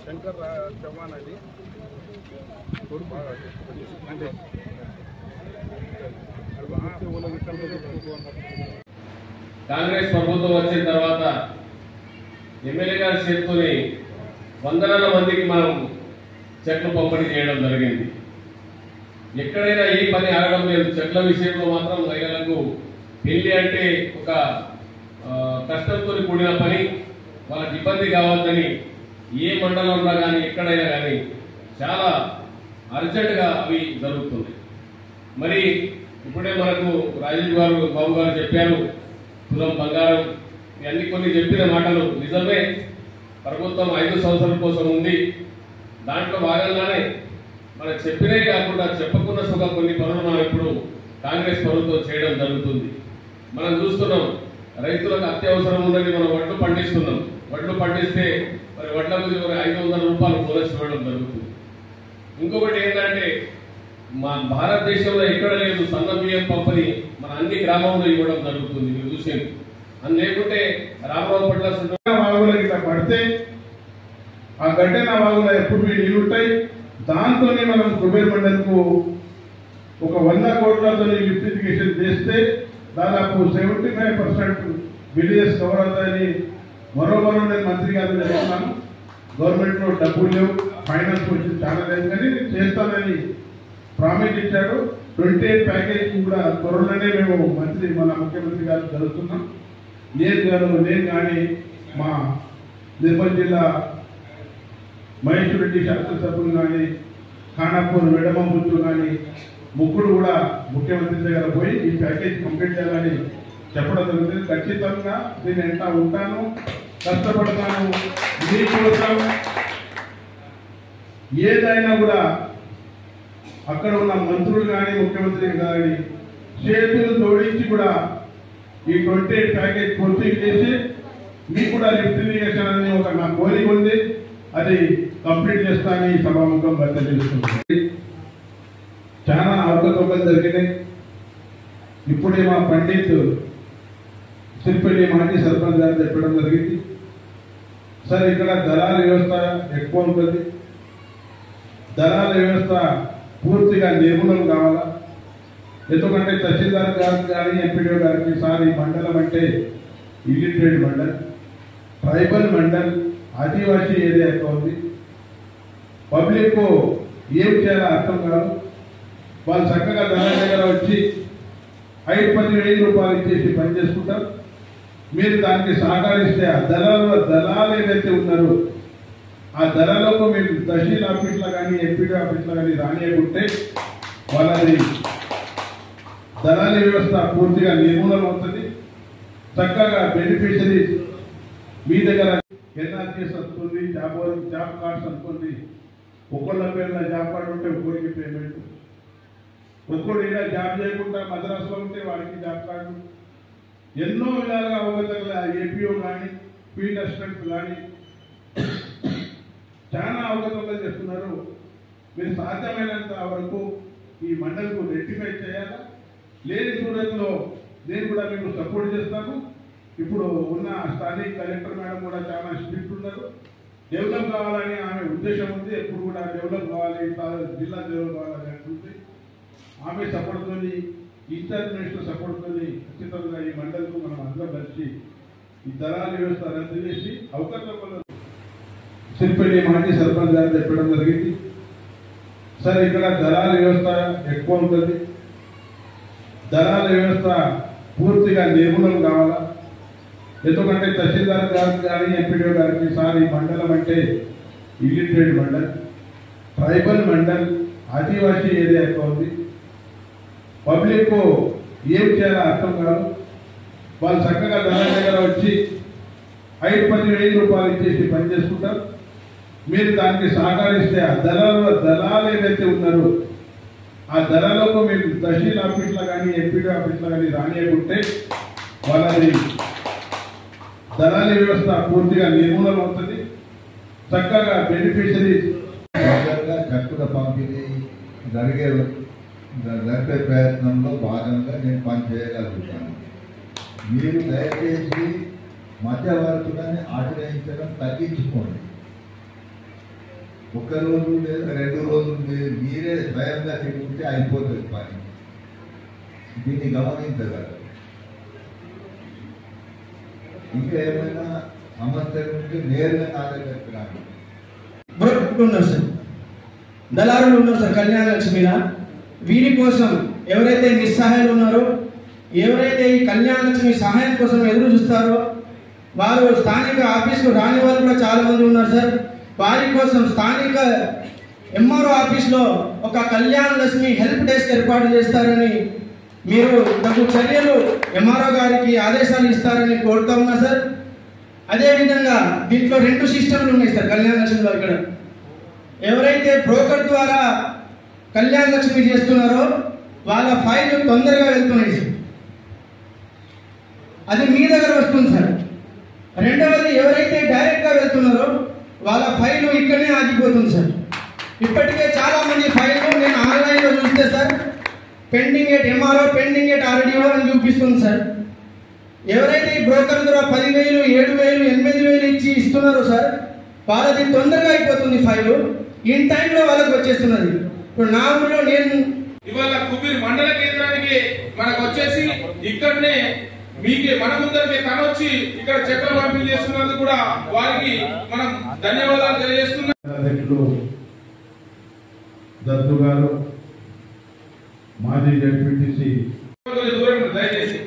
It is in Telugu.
శంకర్ చౌహాన్ అని కాంగ్రెస్ ప్రభుత్వం వచ్చిన తర్వాత ఎమ్మెల్యే గారి చేతుని వందల మందికి మనం చెట్లు పంపిణీ చేయడం జరిగింది. ఎక్కడైనా ఈ పని ఆగడం లేదు. చెట్ల విషయంలో మాత్రం మహిళలకు పెళ్లి అంటే ఒక కష్టంతో కూడిన పని, వాళ్ళకి ఇబ్బంది కావద్దని ఏ మండలంలో కానీ ఎక్కడైనా కానీ చాలా అర్జెంటుగా అవి జరుగుతుంది. మరి ఇప్పుడే మనకు రాజీవ్ గారు బాబు గారు చెప్పారు, తులం బంగారం ఇవన్నీ కొన్ని చెప్పిన మాటలు నిజమే. ప్రభుత్వం 5 సంవత్సరాల కోసం ఉంది. దాంట్లో భాగంగానే మనకు చెప్పినే కాకుండా చెప్పకుండా సుగా కొన్ని పనులు మనం ఇప్పుడు కాంగ్రెస్ ప్రభుత్వం చేయడం జరుగుతుంది. మనం చూస్తున్నాం, రైతులకు అత్యవసరం ఉన్నది. మనం వడ్లు పండిస్తున్నాం. వడ్లు పండిస్తే మరి వడ్లకు 500 రూపాయలు బోనస్ ఇవ్వడం జరుగుతుంది. ఇంకొకటి ఏంటంటే మా భారతదేశంలో ఎక్కడ లేదు సన్న బియ్యం పంపిణీ మన అన్ని గ్రామంలో ఇవ్వడం జరుగుతుంది. మీరు చూసేది అని లేకుంటే రామరావు పట్ల వాగులకి ఇట్లా పడితే ఆ గడ్డన వాగులో ఎప్పుడు నీళ్ళు ఉంటాయి. దాంతోనే మనం కుబేర్ మండల్కు ఒక 100 కోట్లతో లిఫ్టిఫికేషన్ చేస్తే దాదాపు 75% విలేజెస్ కవర్ అవుతాయని మరోమరో నేను మంత్రి గారు చెప్తున్నాను. గవర్నమెంట్ లో డబ్బులు లేవు, ఫైనాన్స్ వచ్చి చాలా లేదు, కానీ చేస్తానని ప్రామిస్ ఇచ్చాడు. 28 ప్యాకేజ్ కూడా త్వరలోనే మేము మంత్రి మన ముఖ్యమంత్రి గారు జరుగుతున్నాం. నేను కానీ మా నిర్మల్ జిల్లా మహేశ్వర్ రెడ్డి శాసనసభ్యులు కానీ ఖానాపూర్ వెడమముత్తు కానీ ముగ్గురు కూడా ముఖ్యమంత్రి దగ్గర పోయి ఈ ప్యాకేజ్ కంప్లీట్ చేయాలని చెప్పడం జరుగుతుంది. ఖచ్చితంగా నేను ఎంత ఉంటాను, కష్టపడతాను. మీకోసం ఏదైనా కూడా అక్కడ ఉన్న మంత్రులు కానీ ముఖ్యమంత్రి కానీ చేతులు జోడించి కూడా ఈ 28 ప్యాకేజ్ పూర్తి చేసి మీకు కూడా లిఫ్ట్ ఇరిగేషన్ అని ఒక నా కోరిక ఉంది, అది కంప్లీట్ చేస్తానని సభాముఖం భర్త చేస్తుంది. చాలా అవకతవకలు జరిగినాయి. ఇప్పుడే మా పండిత్ సిరిపల్లి మాజీ సర్పంచ్ గారు చెప్పడం జరిగింది, సార్ ఇక్కడ దళాల వ్యవస్థ ఎక్కువ ఉంటుంది, దళాల వ్యవస్థ పూర్తిగా నిర్మూలన కావాలా. ఎందుకంటే తహసీల్దార్ గారికి కానీ ఎంపీడీఓ గారికి సార్ ఈ మండలం అంటే ఇల్లిటరేట్ మండల్, ట్రైబల్ మండల్, ఆదివాసీ ఏరియా ఎక్కువ ఉంది. పబ్లిక్ ఏం చేయాలో అర్థం కాదు. వాళ్ళు చక్కగా దళాల దగ్గర వచ్చి 5-10,000 రూపాయలు ఇచ్చేసి పని చేసుకుంటారు. మీరు దానికి సహకరిస్తే ఆ దళాలు ఏదైతే ఉన్నారో ఆ దళాలకు మీరు తహసీల్ ఆఫీస్లో కానీ ఎంపీడీ ఆఫీస్లో కానీ రానియకుంటే వాళ్ళది దళారీ వ్యవస్థ పూర్తిగా నిర్మూలన అవుతుంది. చక్కగా బెనిఫిషరీస్ మీ దగ్గర ఎన్ఆర్జీఎస్ వస్తుంది, జాబ్ కార్డ్స్ అనుకోండి. ఒక్కొక్క పేరున జాబ్ కార్డు ఉంటే ఒక్కొరికి పేమెంట్, ఒక్కడు ఇలా జాబ్ చేయకుండా మద్రాసులో ఉంటే వాడికి జాబ్ కార్డు. ఎన్నో విధాలుగా అవగతగల ఏపీఓ కానీ ఫీల్డ్ అసిస్టెంట్ కానీ చాలా అవగతలు చేస్తున్నారు. మీరు సాధ్యమైనంత వరకు ఈ మండలికు రెక్టిఫై చేయాలా. లేని సూరత్లో నేను కూడా మీకు సపోర్ట్ చేస్తాను. ఇప్పుడు ఉన్న స్థానిక కలెక్టర్ మేడం కూడా చాలా స్ట్రిక్ట్ ఉన్నారు. డెవలప్ కావాలని ఆమె ఉద్దేశం ఉంది. ఎప్పుడు కూడా డెవలప్ కావాలి, జిల్లా డెవలప్ కావాలని అంటుంది. ఆమె సపోర్ట్తో, ఇన్ఛార్జ్ మినిస్టర్ సపోర్ట్తో ఖచ్చితంగా ఈ మండలికు మనం అందరం కలిసి ఈ దళాల వ్యవస్థ రద్దు చేసి అవకాశం సిరిపల్లి మాజీ సర్పంచ్ గారు చెప్పడం జరిగింది, సార్ ఇక్కడ దళాల వ్యవస్థ ఎక్కువ ఉంటుంది, దళాల వ్యవస్థ పూర్తిగా నిర్మూలన కావాలా. ఎందుకంటే తహసీల్దార్ గారికి కానీ ఎంపీడీఓ గారికి సార్ ఈ మండలం అంటే ఇల్లిటరేట్ మండల్, ట్రైబల్ మండల్, ఆదివాసీ ఏరియా ఎక్కువ ఉంది. పబ్లిక్ ఏం చేయాలో అర్థం కాదు. వాళ్ళు చక్కగా దళాల దగ్గర వచ్చి 5-10,000 రూపాయలు ఇచ్చేసి పని చేసుకుంటారు. మీరు దానికి సహకరిస్తే ఆ దళాలు ఏదైతే ఉన్నారో ఆ దళాలకు మీరు తహసీల్ ఆఫీస్లో కానీ ఎంపీడీ ఆఫీస్లో కానీ రానియకుంటే వాళ్ళది దళారీ వ్యవస్థ పూర్తిగా నిర్మూలన అవుతుంది. చక్కగా బెనిఫిషరీస్ చెక్కుల పంపిణీ జరిపే ప్రయత్నంలో భాగంగా నేను పనిచేయగలుగుతాను. మీరు దయచేసి మధ్యవర్తులని ఆశ్రయించడం తగ్గించుకోండి. ఒక రోజు లేదా 2 రోజులు మీరే స్వయంగా చెప్తే అయిపోతుంది పని. దీన్ని గమనించగలరు. ఇంకా ఏమైనా సమస్యలు ఉంటే నేరుగా నా దగ్గరికి రాండి. ఉన్నారు సార్, దళారులు ఉన్నారు సార్ కళ్యాణ లక్ష్మిలా. వీరి కోసం ఎవరైతే నిస్సహాయాలు ఉన్నారో, ఎవరైతే ఈ కళ్యాణ లక్ష్మి సహాయం కోసం ఎదురు చూస్తారో, వారు స్థానిక ఆఫీస్కు రాని వాళ్ళు కూడా చాలా మంది ఉన్నారు సార్. వారి కోసం స్థానిక ఎంఆర్ఓ ఆఫీస్లో ఒక కళ్యాణ లక్ష్మి హెల్ప్ డెస్క్ ఏర్పాటు చేస్తారని మీరు తగు చర్యలు ఎంఆర్ఓ గారికి ఆదేశాలు ఇస్తారని కోరుతా ఉన్నా సార్. అదేవిధంగా దీంట్లో 2 సిస్టమ్లు ఉన్నాయి సార్ కళ్యాణ లక్ష్మిలో. ఇక్కడ ఎవరైతే బ్రోకర్ ద్వారా కళ్యాణ లక్ష్మి చేస్తున్నారో వాళ్ళ ఫైల్ తొందరగా వెళ్తున్నాయి సార్, అది మీ దగ్గర వస్తుంది సార్. రెండవది ఎవరైతే డైరెక్ట్గా వెళ్తున్నారో వాళ్ళ ఫైల్ ఇక్కడనే ఆగిపోతుంది సార్. ఇప్పటికే చాలా మంది ఫైళ్ళు నేను ఆన్లైన్లో చూస్తే sir pending at MRO, pending at RDO అని చూపిస్తుంది సార్. ఎవరైతే ఈ బ్రోకర్ ద్వారా 10,000, 7,000, 8,000 ఇచ్చి ఇస్తున్నారో సార్, వాళ్ళది తొందరగా అయిపోతుంది ఫైలు, ఇన్ టైంలో వాళ్ళకి వచ్చేస్తున్నది. ఇప్పుడు నా ఊళ్ళో నేను ఇవాళ కుబీర్ మండల కేంద్రానికి మనకు వచ్చేసి ఇక్కడనే మీకే మన ముందరికి కనొచ్చి ఇక్కడ చెక్కలు పంపిణీ చేస్తున్నందుకు కూడా వారికి మనం ధన్యవాదాలు తెలియజేస్తున్నాం. అధ్యక్షులు దత్తు గారు, మాజీ జడ్పీటీసీ దయచేసి